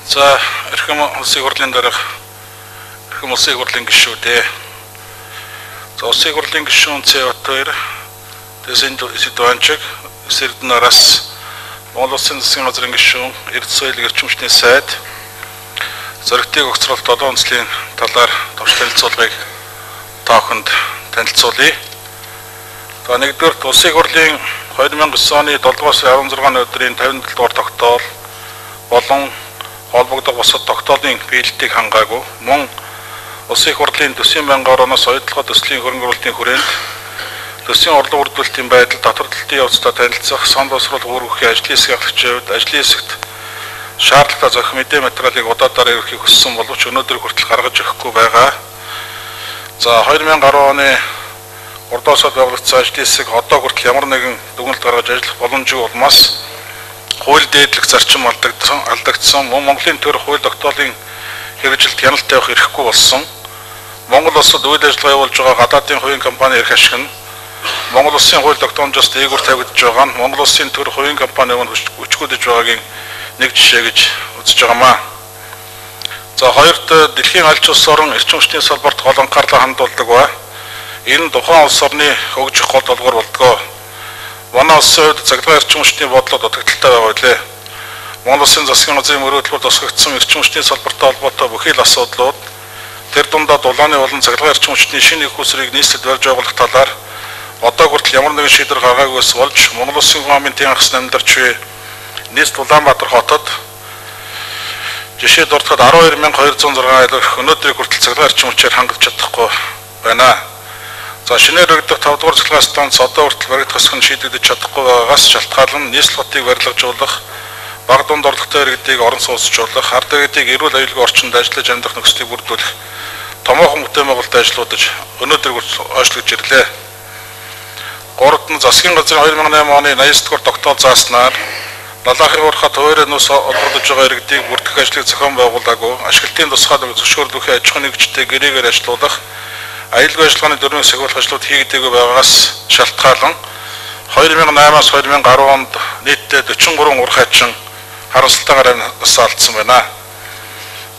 За эрхэм улсын хурлын дарга эрхэм улсын хурлын гишүүдээ. За улсын хурлын гишүүн C2 Дэсэн Сидванчиг Сэрднараас Монгол Улсын засгийн газрын гишүүн Эрдэнэ соёлын эрчимчний сайд зоригтыг огцруулалт 7 онцлогийн талаар товч танилцуулгыг тааханд танилцуулъя. За нэгдүгээр улсын хурлын 2009 оны 7-аас 16 өдрийн 57 дугаар тогтоол болон холбогдох бусад тогтоолын биелэлтийг хангаагүй мөн улсын хурлын төсвийн байнгын ороноос ойдлогоо төслийн хөрөнгө оруулалтын хүрээнд төсвийн орлого үрдүүлэлтийн байдал дотор төлтийн явцдаа танилцах, санал боловсруулах үүргэхийн ажлын хэсэг ахлагчийн хувьд ажлын хэсэгт шаардлагатай зохих мэдээ материалыг удаадаар өргөхийг хүссэн боловч өнөөдөр хүртэл гаргаж өгөхгүй байгаа. За 2010 оны урдоосод байгуулагдсан ажлын хэсэг одоо хүртэл ямар нэгэн дүгнэлт гаргаж ажиллах боломжгүй улмаас хууль дээдлэх зарчим алдагдсан мөн Монголын төр хууль тогтоолын хэрэгжилт хяналт тавих эрхгүй болсон. Монгол улсад үйл ажиллагаа явуулж байгаа гадаадын хувийн компани эрх ашиг нь Монгол улсын хууль тогтоомжоос дээгүүр тавигдж байгаа нь Монгол улсын төр хувийн компани өмнө хүчгүүдэж байгаагийн нэг жишээ гэж үзэж байгаамаа. За хоёрт дэлхийн аль ч улс орон эрчим хүчний салбарт гол анхаарлаа хандуулдаг ба энэ тухайн улс орны хөгжих гол долгор болдгоо. Манай улсын хувьд цагдаа эрчим хүчний бодлого дутагдaltaй байгаа билээ. Монгол улсын засгийн газрын мөрөөдлөөр тусгагдсан эрчим хүчний салбартай холбоотой бүхий л асуудлууд тэр дундаа дулааны болон цагдаа эрчим хүчний шинэ их усрыг нийслэлд барьж байгуулах талаар одоо хүртэл ямар нэгэн шийдвэр гаргаагүйс болж Монгол улсын гомын хангасан амьдарч буй нийслэл Улаанбаатар хотод жишээ дуртахад 12206 айлх өнөөдрийг хүртэл цагдаа эрчим хүчээр хангаж чадахгүй байна. За шинээр өргөдөх 5 дугаар цахилгаан станц одоо хүртэл баригдах хэсэг нь шийдэгдэж чадахгүй байгаагаас шалтгаалan нийслэл хотыг барилгажуулах, баг дунд орлоготой иргэдийг орон сууцжуулах, ард иргэдийг эрүүл аюулгүй орчинд ажиллаж амьдрах нөхцөлийг бүрдүүлэх томоохон бүтээн байгуулалт ажиллуудаж өнөөдөр ойшлогдож ирлээ. Гуравт нь засгийн газрын 2008 оны 89 дугаар тогтоол зааснаар Далайхын урхад хуваарь нус олгогдож байгаа иргэдийг бүрдэх ажлыг зохион байгуулаагүй, ашиглалтын тусгаал зөвшөөрлөхийн аж ахуйн нэгжтэй гэрээгээр ажилуулах аюулгүй ажиллагааны дөрвөн хэсэг болох ажлууд хийгдээгүй байгаагаас шалтгаалan 2008-аас 2010 онд нийтдээ 43 урхайчин харамсалтайгаар амьсгалаас алдсан байна.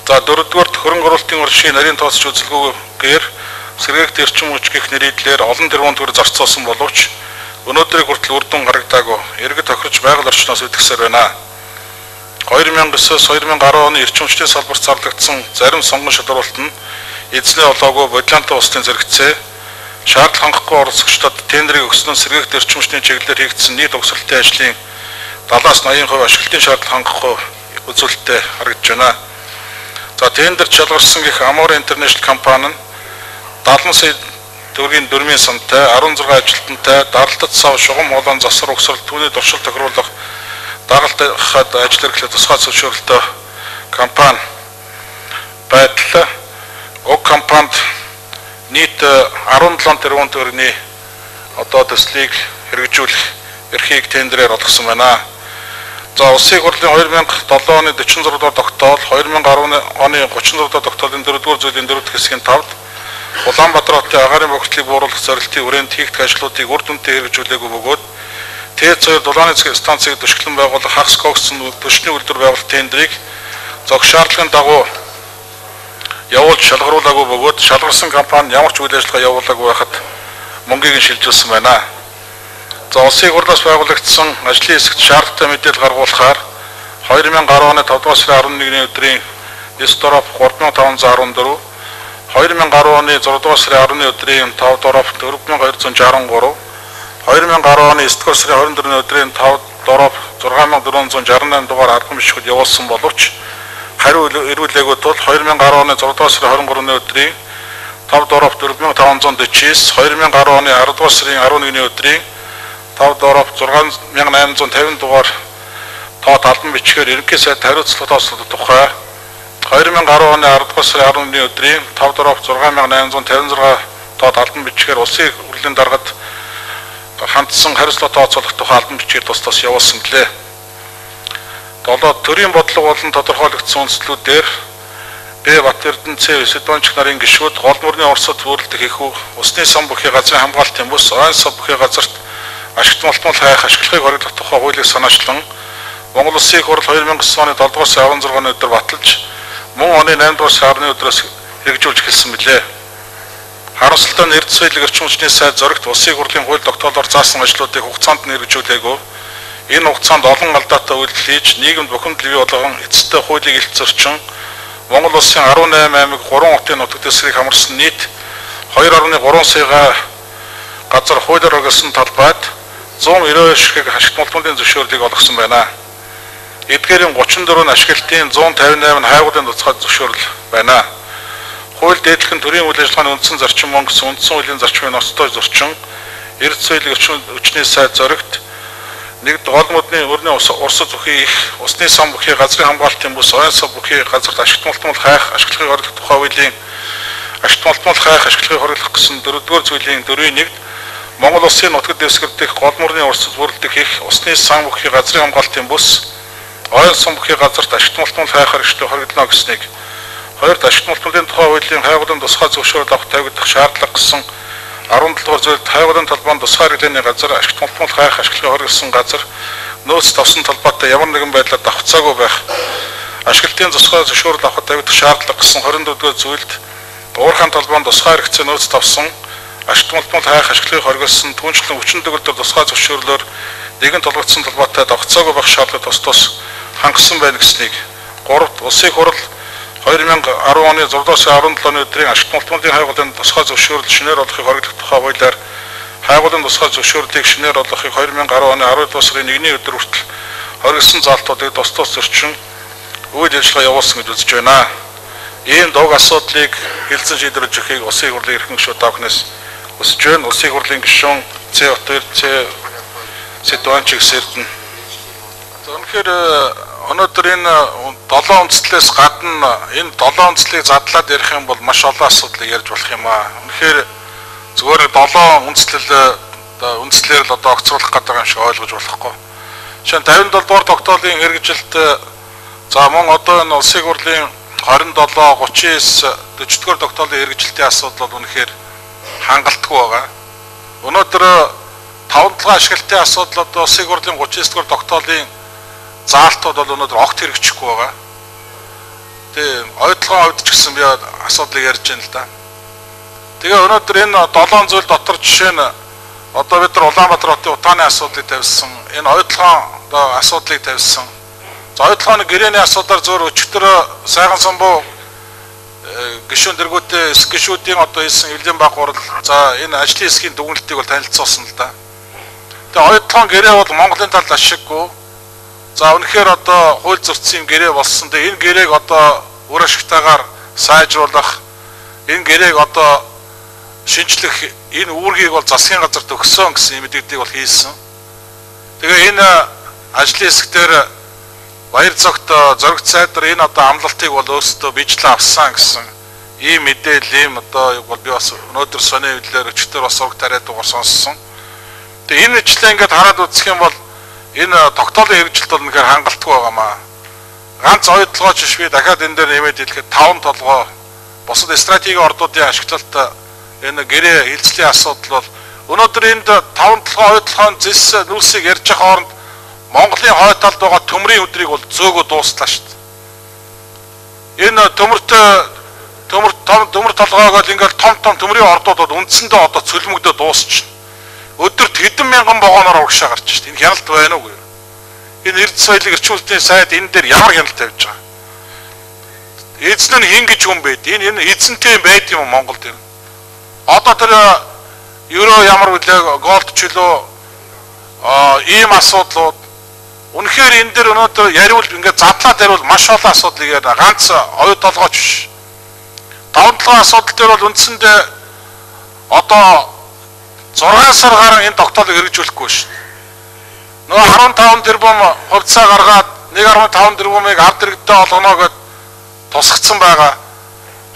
За дөрөвдүгээр хөрөнгө оруулалтын уршийн нарийн тооцож үзэлгүйгээр сэргээгт эрчим хүч гэх нэрийдлэр олон тэрбум төгрөг зарцуулсан боловч өнөөдрийг хүртэл үр дүн харагдаагүй иргэд тохирч байгаль орчноос үдгсээр байна. 2009-с 2010 оны эрчим хүчний салбарт зарлагдсан зарим сонгон шалгуулалт нь эзлээ олоогүй бодлонтой улсын зэрэгцээ шаардлага хангахгүй оролцогчдод тендерийг өгсөн нь сэргээгт эрчим хүчний чиглэлээр хийгдсэн нийт угсралтын ажлын 70-80% ашиглалтын шаардлага хангахгүй үзүүлэлттэй харагдж байна. За тендер шалгарсан гэх Amor International компани нь 70 сая төгрөгийн дөрмийн сантай 16 ажилтнтай даралтад сав шугам холон засвар угсралт түүний туршил тохируулах дагалдахад ажил эрхлэх тусгай зөвшөөрлөлтөй компани байдал уг компанид нийт 17 тэрбум төгрөгийн одоо төслийг хэрэгжүүлэх эрхийг тендерээр олгосон байна. За улсын хурлын 2007 оны 46 дугаар тогтоол 2010 оны 36 дугаар тогтоолын 4-р зүйлийн 4-р хэсгийн 5-д Улаанбаатар хотын агаарын богдлыг бууруулах зорилтын хүрээнд хийгдэх ажлуудыг үр дүнтэй хэрэгжүүлээгүй бөгөөд Т2 дулааны станцыг төшөглөн байгуулах хагас когсон төчний үйлдвэр байгуулалт тендерийг зох шаардлагын дагуу явуулж шалгаруулаагүй бөгөөд шалгарсан компани ямар ч үйл ажиллагаа явуулаагүй байхад мөнгийг нь шилжүүлсэн байна. За улсын хурлаас байгуулагдсан ажлын хэсэгт шаардлагатай мэдээлэл гаргуулахаар 2010 оны 5 дугаар сарын 11-ний өдрийн 9 доров 3514, 2010 оны 6 дугаар сарын 10-ны өдрийн 5 доров 4263, 2010 оны 9 дугаар сарын 24-ний өдрийн 5 доров 6468 дугаар арга бичгүүд явуулсан боловч хариу ирүүлээгүй тул 2010 оны 6 дугаар сарын 23-ны өдрийн 5 доров 4549, 2010 оны 10 дугаар сарын 11-ний өдрийн 5 доров 6850 дугаар тоот албан бичгээр ерөнхий сайд хариуцлага тооцоолох тухай 2010 оны 10 дугаар сарын 11-ний өдрийн 5 доров 6856 тоот албан бичгээр улсын хурлын даргад хандсан хариуцлага тооцоолох тухай албан бичгээр тус явуулсан гэлээ. 7 төрийн бодлого болон тодорхойлогдсон үндслүүдээр Б. Батэрдэн Ц. Сидванчиг нарын гишүүд гол мөрний Оросд бүрэлдэх их усны сан бүхий газрын хамгаалтын бус ойн сан бүхий газарт ашигт малтмал хайх ашиглахыг хоригдох тухай хуулийг санаачлан Монгол Улсын их хурл 2009 оны 7 дугаар сарын 16-ны өдөр баталж мөн оны 8 дугаар сарын өдрөөс хэрэгжүүлж эхэлсэн билээ. Харамсалтай нь эрдэс соёлын эрчим хүчний сайд зоригт Улсын их хурлын хууль тогтоолоор заасан ажлуудыг хугацаанд нь хэрэгжүүлээгүй. Энэ хугацаанд олон алдаатай үйлдэл хийж нийгэмд бухимдал бий болгон эцэстээ хуулийг илт-зөрчин Монгол Улсын 18 аймаг 3 хотын нутаг дэвсгэрийг хамарсан нийт 2.3 сая газар хуулиар өгсөн талбайд 190 ширхэг ашигт мултмалын зөвшөөрлийг олгосон байна. Эдгээрийн 34 ашиглалтын 158 нь хайгуулын туцахад зөвшөөрөл байна. Хууль дээдлэх нь төрийн үйл ажиллагааны үндсэн зарчим мөн гэсэн үндсэн хуулийн зарчмын ноцтой зөрчин эрдэс соёлын эрчим хүчний сайд зоригт нэгд гол модны өрнөө урсад бүхий их усны сан бүхий газрын хамгаалтын бүс ойн сав бүхий газарт ашигт мултмал хайх ашиглахыг хориглох тухай хуулийн ашигт мултмал хайх ашиглахыг хориглох гэсэн 4-р зүйлийн 4-ийн 1-д Монгол Улсын нутаг дэвсгэр дэх гол мөрний урсад бүрдэх их усны сан бүхий газрын хамгаалтын бүс ойн сан бүхий газарт ашигт мултмал хайх хэрэгжлийг хориглоно гэснийг 2-д ашигт мултмалын тухай хуулийн хайгуулын тусгай зөвшөөрөл авах тавигдах шаардлага гэсэн 17-р зүйлд хайгуулын талбайд тусгай хэрэглээний газар ашигт мултмал хайх ашиглахыг хориглосон газар нөөц тавсан талбайтай ямар нэгэн байдлаар давхцаагүй байх ашиглалтын тусгай зөвшөөрөл авах тавигдах шаардлага гэсэн 24-р зүйлд уурхайн талбайд тусгай хэрэгцээ нөөц тавсан ашигт мултмал хайх ашиглахыг хориглосон түүнчлэн хүчин төгөлдөр тусгай зөвшөөрлөөр нэгэн толгогдсон талбайтай давхцаагүй байх шаардлагыг тус хангасан байна гэснийг 3-д Улсын их хурл 2010 оны 6 сарын 17-ны өдрийн ашигт мултмалын хайгуулын тусгай зөвшөөрөл шинээр олохыг хориглох тухай хуулиар хайгуулын тусгай зөвшөөрлийг шинээр олохыг 2010 оны 12 сарын 1-ний өдөр хүртэл хориглосон заалтуудыг тус зөрчин үйл ажиллагаа явуулсан гэж үзэж байна. Ийм дуг асуудлыг хэлсэн шийдвэрлэж өгөхийг Улсын их хурлын эрхэм гишүүд тавхнаас хүсэж байна. Улсын их хурлын гишүүн Ц2 Сэдванчиг Сэрдэн. Үнэхээр өнөөдөр энэ 7 үндслээс гадна энэ 7 үндслийг задлаад ярих юм бол маш олон асуудлыг ярьж болох юм аа. Үнэхээр зүгээр 7 үндслээр л одоо огцруулах гэдэг юм шиг ойлгож болохгүй. Жишээ нь 57 дугаар тогтоолын хэрэгжилт за мөн одоо энэ Улсын их хурлын 27, 39, 40 дугаар тогтоолын хэрэгжилтийн асуудал бол үнэхээр хангалтгүй байгаа. Өнөөдөр 5 ашиглалтын асуудал одоо Улсын их хурлын 39 дугаар тогтоолын заалтууд бол өнөөдөр огт хэрэгжихгүй байгаа. Тэгээ ойдлогын хувьд ч гэсэн би асуудлыг ярьж байна л да. Тэгээ өнөөдөр энэ 7 зүйл дотор жишээ нь одоо бид нар Улаанбаатар хотын утааны асуудлыг тавьсан, энэ ойдлогын одоо асуудлыг тавьсан. За ойдлогын гэрээний асуудлаар зөөр өчигдөр сайхан самбуу гишүүн дэргүүтэй гишүүдийн одоо хэлсэн эвлэлийн баг хурал за энэ ажлын хэсгийн дүгнэлтийг бол танилцуулсан л да. Тэгээ ойдлогын гэрээ бол Монголын талд ашиггүй. За үнэхээр одоо хууль зөрчсөн гэрээ болсон. Тэгээ энэ гэрээг одоо үр ашигтайгаар сайжруулах, энэ гэрээг одоо шинжлэх энэ үүргийг бол засгийн газарт өгсөн гэсэн мэдээллийг бол хийсэн. Тэгээ энэ ажлын хэсгээр баяр цогт зоригт сайдар энэ одоо амлалтыг бол өөрсдөө бичлэн авсан гэсэн ийм мэдээлэл ийм одоо бол би бас өнөөдөр сони хэвлэлээр өчтөр бас ураг тариад дугаар сонссон. Тэгээ энэ ичлээ ингээд хараад үзэх юм бол энэ тогтоолын хэрэгжилт бол үнэхээр хангалтгүй байгаамаа. Ганц ойдлогооч биш би дахиад энэ дээр нэмээд хэлэхэд 5 толгой бусад стратегийн ордуудын ашиглалт энэ гэрээ хилцлийн асуудал бол өнөөдөр энд 5 толгой ойдлогын зэс нүүсийг ярьж байгаа хооронд Монголын хойд талд байгаа төмрийн өдрийг бол зөөгөө дуустлаа шүү дээ. Энэ төмөр толгойгоо ингээл том төмрийн ордууд бол үндсэндээ одоо цөлмөгдөө дуусчихна. Өдөрт хэдэн мянган вагоноор урагшаа гарч шүү дээ. Энэ хяналт байна уу? Энэ эрдэс соёлын эрчим хүчний сайд энэ дээр ямар хяналт тавьж байгаа? Эзэн нь хин гэж хүн байд. Энэ эзэнтэй байд юм Монголд энэ. Одоо тэр евро ямар үлээ голд чөлөө ийм асуудлууд үнэхээр энэ дээр өнөөдөр яриул ингээд задлаад яриул маш олон асуудлыг яриа. Ганц оюу толгойч биш. 5 асуудал дээр бол үндсэндээ одоо 6 сар гарan энэ тогтоолыг хэрэгжүүлэхгүй шүү дээ. Нөгөө 15 тэрбум хувьцаа гаргаад 1.5 тэрбумыг ард иргэдээ олгоно гэд тусгацсан байгаа.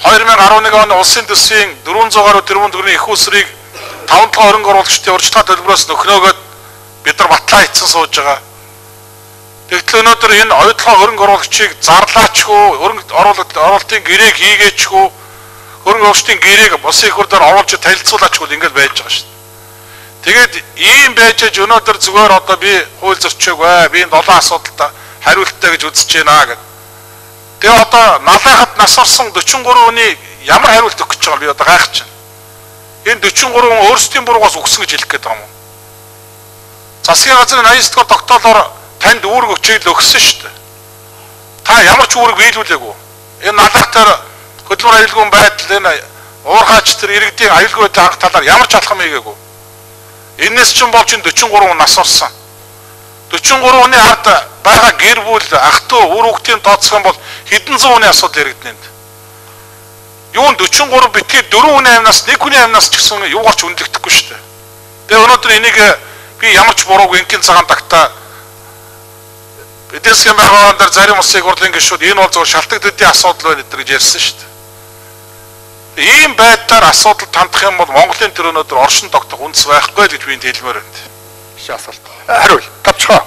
2011 оны улсын төсвийн 400 гаруй тэрбум төгрөгийн их усрыг 5 хөрөнгө оруулагчдын урьдчилан төлбөрөөс нөхнөөгээд бид нар батлаа хийсэн сууж байгаа. Тэгтэл өнөөдөр энэ оюутлогын хөрөнгө оруулагчийг зарлаачгүй, хөрөнгө оруулалтын гэрээг хийгээчгүй, хөрөнгө оруулагчдын гэрээг бус их хурлаар оруулж танилцуулаачгүй ингэж байж байгаа шүү дээ. Тэгээд ийм байж өнөөдөр зүгээр одоо би хууль зөрчөөг бай, би 7 асуудалтай хариулттай гэж үзэж байна гэдэг. Тэгээ одоо налайхад нас орсон 43 хүний ямар хариулт өгөх гэж байгаа би одоо гайхаж байна. Энэ 43 хүн өөрсдийн буруугаас өгсөн гэж хэлэх гээд байгаа юм уу? Засгийн газрын 89 дугаар тогтоолоор танд үүрэг өчөйг л өгсөн шүү дээ. Та ямар ч үүрэг биелүүлээгүй. Энэ налайхтаар хөдөлмөр аюулгүй байдал энэ уурхаач тэр иргэдийн аюулгүй байдлын анх талаар ямар ч алхам хийгээгүй. Энээс ч болж энэ 43 хүн нас орсон. 43 хүний ард байгаа гэр бүл ах トゥ үр хүүхдийн тооцох юм бол хэдэн зуун хүний асуудал яригдана энд. Юун 43 битгий 4 хүний амнаас 1 хүний амнаас ч гэсэн юугаар ч үнэлэгдэхгүй шүү дээ. Тэгээ өнөөдөр энийг би ямар ч буруугүй ингийн цагаан тагтаа эдийн засгийн байгууллагын дээр зарим улсын хурлын гишүүд энэ бол зөвхөн шалтгаан төдийн асуудал байна гэж ярьсан шүү дээ. Ийм байдлаар асуудал тандах юм бол Монголын төр өнөөдөр оршин тогтох үндэс байхгүй л гэж би хэлмээр байна. Биш асуулт. Хариул. Тавчхан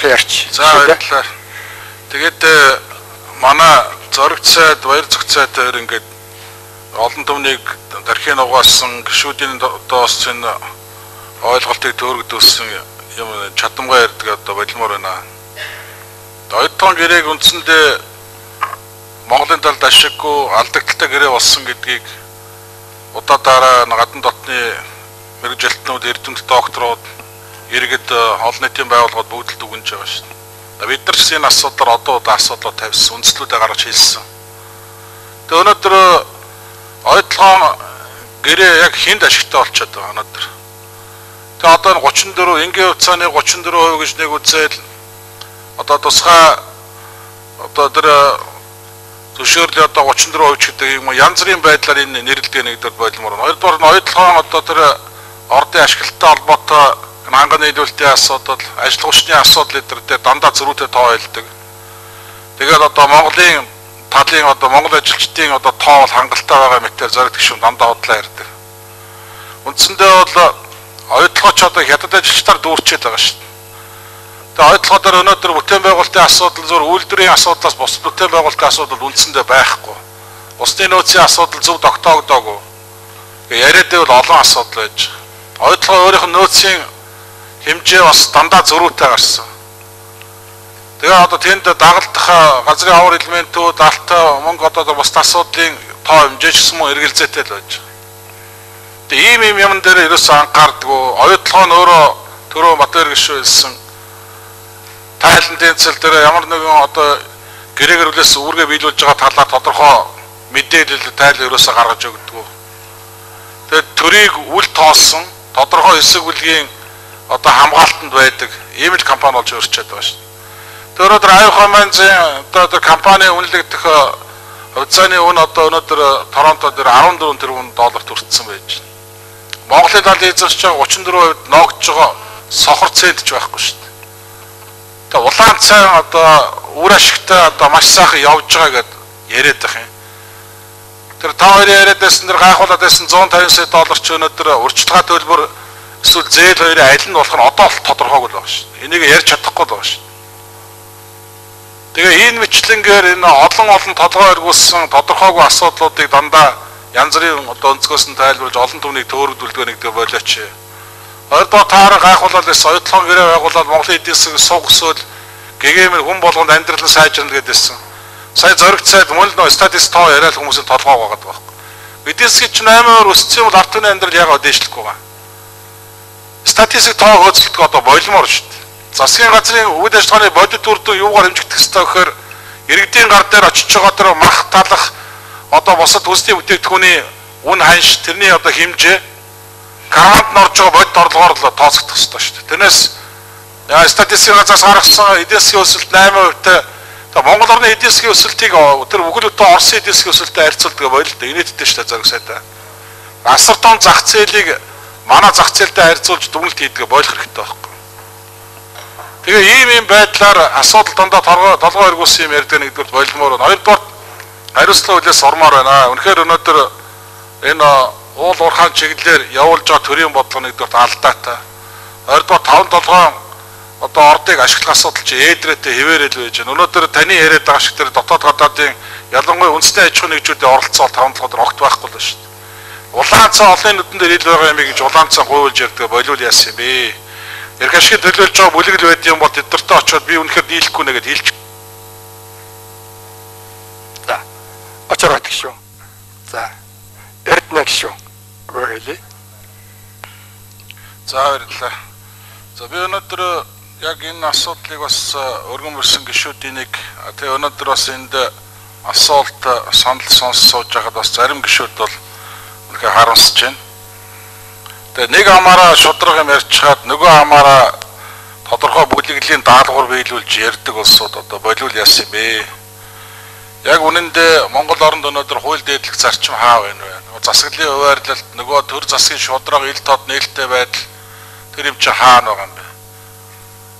ярьч. За баярлалаа. Тэгээд манай зориг цайд, баяр зөх цайд хоёр ингээд олон түмнийг дархийн угаасан гишүүдийн доос энэ ойлголтыг төөрөгдүүлсэн юм чадамгай ярьдаг одоо болмоор байна. Оюутан гэрээг үндсэндээ Монголын талд ашиггүй алдагдaltaй гэрээ болсон гэдгийг удаадараа гадны дотны мэргэжилтнүүд, эрдэмт докторууд, иргэд олон нийтийн байгууллагууд бүгд л дүгнэж байгаа шүү дээ. Бид нар ч энэ асуудлаар одоо асуудлууд тавьсан, үндслүүдээ гаргаж хэлсэн. Тэгээ өнөөдөр оюутлын гэрээ яг хүнд ашигтай болчиход байгаа өнөөдөр. Тэгээ одоо 34 энгийн хугацааны 34% гэж нэг үзэл одоо тусгай одоо тэр зөвшөөрлөө одоо 34% гэдэг юм янз бүрийн байдлаар энэ нэрлэлтэй нэгдэл болмоор. Хоёрдугаар нь оюутлын одоо тэр ордын ашиглалттай холбоотой ханганы нийлүүлэлтийн асуудал, ажил хүчний асуудал эдгээрээ дандаа зөрүүтэй тоо хэлдэг. Тэгээд одоо Монголын талын одоо Монгол ажилчдын одоо тоо бол хангалттай байгаа мэтээр зориг гишүүн дандаа бодлоо ярьдаг. Үндсэндээ бол оюутлогч одоо хятад ажилчдаар дүүрчээд байгаа шүү дээ. Тэгээ оюутлогоор өнөөдөр бүтээн байгуулалтын асуудал зөв үйлдвэрийн асуудлаас бус бүтээн байгуулалтын асуудал үндсэндээ байхгүй. Усны нөөцийн асуудал зөв тогтоогдоогүй. Яриад байвал олон асуудал байж. Оюутлогоо өөрийнх нь нөөцийн хэмжээ бас дандаа зөрүүтэй гарсан. Тэгээ одоо тэнд дагалдах газрын авар элементүүд, алтай мөнгө одоо бус асуудлын тоо хэмжээ ч гэсэн мөн эргэлзээтэй л байж. Тэгээ ийм юм дээр ерөөсөө анхаардгүй. Оюутлогоо нь өөрөө төрөө Батбаяр гишүүн хэлсэн. Тайлан тэнцэл дээр ямар нэгэн одоо гэрээгээр үлээс үүргээ биелүүлж байгаа талаар тодорхой мэдээлэл тайл ерөөсөө гаргаж өгдөг. Тэгээд төрийг үл тоосон тодорхой хэсэг бүлгийн одоо хамгаалтанд байдаг ийм л компани болж өрчөөд байгаа шүү дээ. Тэр өнөөдөр Аюухаманзын одоо компани үнэлэгдэх хувьцааны үн одоо өнөөдөр Торонто дээр 14 тэрбум доллар төрсөн байж байна. Монголын талын эзэмшиж байгаа 34% ноогдж байгаа сохор цэдж байхгүй шүү дээ. Тэгээ улаан цай одоо үр ашигтай одоо маш сайхан явж байгаа гэд яриад байх юм. Тэр та хоёрын яриад байсан тэр гайхуулаад байсан 150 сая доллар ч өнөөдөр урьдчилгаа төлбөр эсвэл зээл хоёрын аль нь болох нь одоо л тодорхойгүй л байгаа шүү дээ. Энийг ярьж чадахгүй л байгаа шүү дээ. Тэгээ энэ мэтлэнгээр энэ олон толгой эргүүлсэн тодорхойгүй асуудлуудыг дандаа янз бүрийн одоо өнцгөөс нь тайлбарлаж олон түвнийг төөрөгдүүлдэг нэг дэ болооч. Хоёрдугаар таараа гайхуулаад байсан оюутлогын гэрээ байгуулаад Монголын эдийн засгийг суг өсөөл гэгээмэр хүн болгонд амьдрал нь сайжирна гэдээсэн. Сая зориг цайд мөн л статистик тоо яриад хүмүүсийн толгой байгаа байхгүй. Эдийн засгийн ч 8% өссөн бол ард түмний амьдрал яагаад дээшлэхгүй байгаа. Статистик тоо хөөцөлдөг одоо болмоор шүү дээ. Засгийн газрын үйл ажиллагааны бодит үр дүн юугаар хэмжигдэх ёстой гэхээр иргэдийн гар дээр очиж байгаа тэр мах талах одоо босод хүнсний бүтээгдэхүүний үн ханш тэрний одоо хэмжээ гарант норж байгаа бодит орлогоор л тооцогдох ёстой шүү дээ. Тэрнээс статистикийн газраас гаргасан эдийн засгийн өсөлт 8%-тай Монгол орны эдийн засгийн өсөлтийг тэр бүхэл бүтэн Оросын эдийн засгийн өсөлтөд харьцуулдаг байл л да. Инээдтэй шүү дээ зориг сайдаа. Асар том зах зээлийг манай зах зээлтэй харьцуулж дүгнэлт хийдэг болох хэрэгтэй байхгүй. Тэгээ ийм байдлаар асуудал дандаа толгой эргүүлсэн юм ярьдаг нэгдүгээр болмоор байна. Хоёрдугаар хариуцлага хүлээс ормоор байна. Үнэхээр өнөөдөр энэ уул уурхаан чиглэлээр явуулж байгаа төрийн бодлого нэгдүгээр алдаатай. Хоёрдугаар 5-7 одоо ордыг ашиглах асуудал чи ээдрээтэй хэвээрэл байж байна. Өнөөдөр таны яриад байгаа шиг тэр дотоод гадаадын ялангуяа үндэсний аж ахуйн нэгжүүдийн оролцоо 5-7 дээр огт байхгүй л шүү дээ. Улаан цай олон нүдэн дээр ил байгаа юм гэж улаан цай гуйлж ярьдаг болов яасан юм бэ? Эрх ашигын төлөөлж байгаа бүлэгэл байд юм бол тэднэртэй очиод би үнэхээр дийлэхгүй нэ гэж хэлчих. За. Очроод гişүү. За. Эрдэнэ гişүү. Өгөөлээ. За баярлалаа. За би өнөөдөр яг энэ асуудлыг бас өргөн мөрсөн гишүүдийн нэг тэгээ өнөөдөр бас энд асуулт санал сонсож байгаад бас зарим гишүүд бол үнэхээр харамсаж байна. Тэгээ нэг амаараа шудраг юм ярьчихад нөгөө амаараа тодорхой бүлэглэлийн даалгавар биелүүлж ярьдаг улсууд одоо болиул яасан юм бэ? Яг үнэндээ Монгол оронд өнөөдөр хууль дээдлэх зарчим хаа байна вэ? Засаглалын хуваарлалт нөгөө төр засгийн шудраг ил тод нээлттэй байдал тэр юм чи хаана байгаа юм бэ?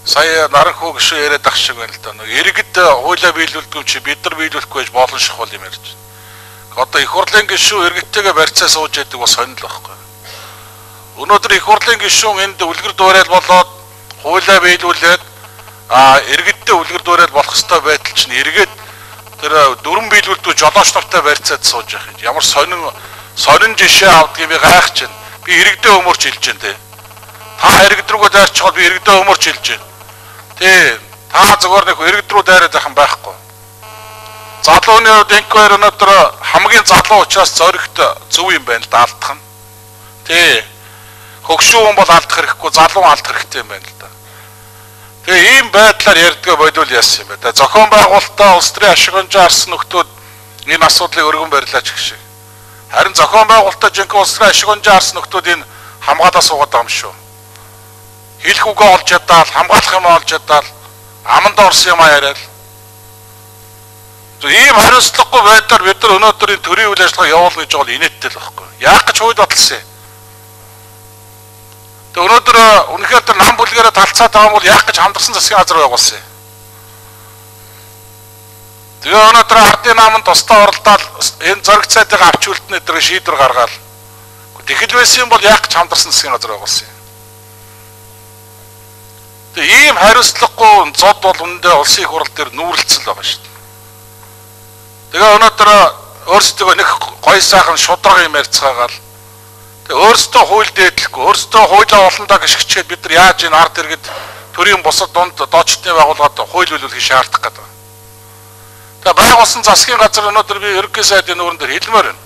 Сая наранхуу гişүү яриад ах шиг байна л да. Нэг иргэд хуулиа биелүүлдэг чи бид нар биелүүлэхгүй байж болон шахвал юм ярьж байна. Одоо их хурлын гишүү иргэдтэйгээ барьцаа сууж яадаг бас сонирхол байхгүй. Өнөөдөр их хурлын гишүүн энд үлгэр дуурайл болоод хуулиа биелүүлээд иргэдтэй үлгэр дуурайл болох ёстой байтал чинь эргээд тэр дөрвөн биелүүлдэг жолооч нартай барьцаад сууж явах юм. Ямар сонин жишээ авдгийг би гайхаж байна. Би иргэдээ өмөрч хэлж байна те. Та иргэд рүүгээ дайрчиход би иргэдээ өмөрч хэлж байна. Тэ та зөвөр нэг иргэд рүү дайраад байх юм байхгүй. Залууны хувьд инквайр өнөөдөр хамгийн залуу учраас зоригт зөв юм байна л да алдах нь. Тэ хөгшүү хүн бол алдах хэрэггүй, залуу алдах хэрэгтэй юм байна л да. Тэгээ ийм байдлаар ярьдгаа болиул яасан юм бэ? Тэ зохион байгуулалтаа улс төрийн ашиг хонжоо харсан нөхдүүд энэ асуудлыг өргөн барьлаач гэх шиг. Харин зохион байгуулалтаа жинхэнэ улс төрийн ашиг хонжоо харсан нөхдүүд энэ хамгаалаа суугаад байгаа юм шүү. Хэлэх үгээ олж ядаад, хамгаалах юм олж ядаад, аманд орсон юм яриад. Ийм хариуцлагагүй байдлаар бид нар өнөөдөр энэ төрийн үйл ажиллагаа явуулна гэж бол инээдтэй л байхгүй. Яах гэж хууль баталсан юм? Тэгээ өнөөдөр үнэхээр тэр нам бүлгээрээ талцаад байгаа юм бол яах гэж хамдарсан засгийн газар байгуулсан юм? Тэгээ өнөөдөр ардын наманд тусдаа оролдоод энэ зориг цайдыг авч үлдэнэ гэдэг шийдвэр гаргаад. Тэгэхэл байсан юм бол яах гэж хамдарсан засгийн газар байгуулсан юм? Тэгээ ийм хариуцлагагүй зод бол үндэ улсын их хурал дээр нүүрэлцэл байгаа шүү дээ. Тэгээ өнөөдөр өөрсдөө нэг гоё сайхан шудраг юм ярьцгаагаал. Тэгээ өөрсдөө хууль дээдлэхгүй, өөрсдөө хуулиа олондоо гიშгчгээд бид нар яаж энэ ард иргэд төрийн бусад дунд доочтны байгууллагад хууль биелүүлэхийг шаардах гэдэг. Тэгээ байгуулсан засгийн газар өнөөдөр би ерөнхий сайдын нүүрэн дээр хэлмээр байна.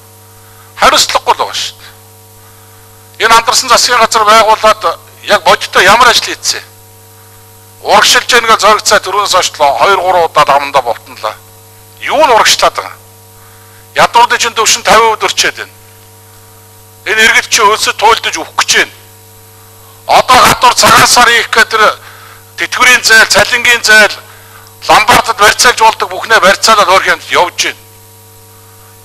Хариуцлагагүй л байгаа шүү дээ. Энэ хамдарсан засгийн газар байгуулад яг бодиттой ямар ажил хийцээ? Урагшилж яанагаа зориг цай төрөөс хойш 2-3 удаа амандаа болтонлаа. Юу нь урагшлаад байгаа? Ядуурны чинь төвшин 50% өрчээд байна. Энэ иргэд чи өлсөд туйлдаж өвөх гэж байна. Одоо гадуур цагаан сар их гэдэг тэтгэврийн зайл, цалингийн зайл, ламбаатад барьцаалж болдог бүхнээ барьцаалаад өөрхөнд явж байна.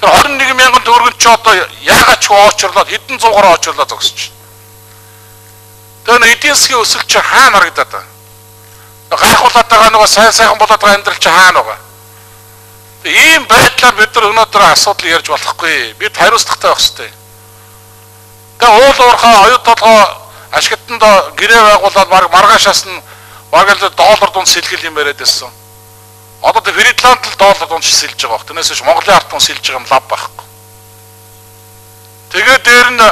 Тэр 21 мянган төгрөгөнд чи одоо яагаад ч очрлоод хэдэн зуугаар очрлоо зогсож байна. Тэр эдийн засгийн өсөлт чи хаана харагдаад байна? Гайхуулаад байгаа нөгөө сайхан болоод байгаа амьдрал чи хаана байгаа? Ийм байдлаар бид нар өнөөдөр асуудал ярьж болохгүй. Бид хариуцлагатай байх хэрэгтэй. Тэгээ уул уурхай оюут толгой ашигтанд гэрээ байгуулаад баг маргаашаас нь баг л доллар дунд сэлгэл юм яриад байсан. Одоо тэр Фридланд л доллар дунд сэлж байгаа бох. Тэрнээс Монголын ард тунд сэлж байгаа юм лав байхгүй. Тэгээ дээр нь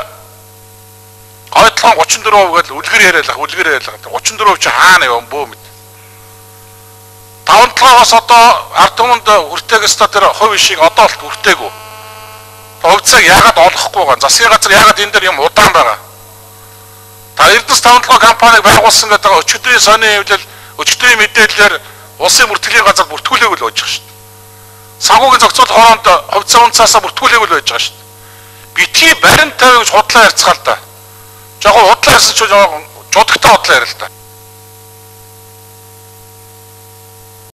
гойдлон 34% гэл үлгэр яриалах, үлгэр яриалах. 34% чи хаана явсан бөө мэд. 5-7-оос одоо ард түмэнд хүртээгээс тэр хувь ишийг одоо л хүртээгүй. Хувьцааг яагаад олохгүй байгаа? Засгийн газар яагаад энэ дээр юм удаан байгаа? Та Эрдэнэс 5-7 компаниг байгуулсан гэдэг өчигдрийн сонин хэвлэл, өчигдрийн мэдээлэлээр улсын бүртгэлийн газар бүртгүүлээгүй л байж байгаа шүү дээ. Санхүүгийн зохицуулах хороонд хувьцаа унцаасаа бүртгүүлээгүй л байж байгаа шүү дээ. Битгий баримт тавь гэж худлаа ярьцгаал да. Жохоо худлаа ярьсан ч жодогтой худлаа ярил та.